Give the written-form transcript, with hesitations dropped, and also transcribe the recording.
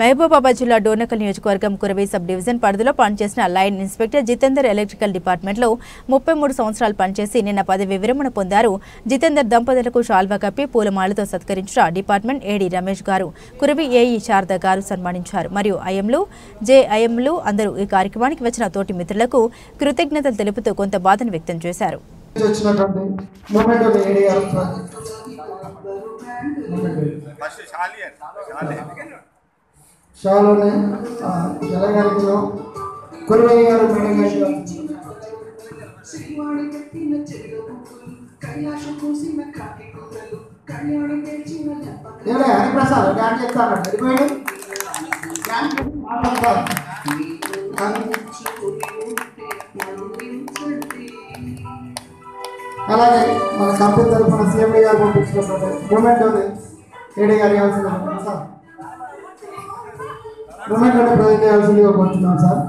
మహబూబాబాద్ జిల్లా డోర్నకల్ నియోజకవర్గం Kuravi sub division పరిధిలో పనిచేసిన లైన్ ఇన్స్పెక్టర్ జితేందర్ ఎలక్ట్రికల్ డిపార్ట్మెంట్లో 33 సంవత్సరాలు పనిచేసి నిన్న పదవి విరమణ పొందారు. జితేందర్ దంపతులకు షాల్వా కప్పి పూలమాలతో సత్కరించిన డిపార్ట్మెంట్ ఏడీ రమేష్ గారు, కురవి ఏఈ శారద గారు సన్మానించారు. మరియు ఐఎంలు జేఐఎంలు అందరూ ఈ కార్యక్రమానికి వచ్చిన తోటి మిత్రులకు కృతజ్ఞతలు తెలుపుతూ కొంత బాధను వ్యక్తం చేశారు. షాలోనే జలగారిలో కురవయ్య గారు హరిప్రసాద్ డాన్స్ చెప్తాను సరిపోయాడు. అలాగే మన కంపెనీ తరఫున సీఎండీ గారు పంపించినటువంటి మూమెంట్ ఏడీ గారు ఇవ్వాల్సింది సార్, మూమెంట్ ప్రజెంట్ చేయాల్సిందిగా కోరుతున్నాం సార్.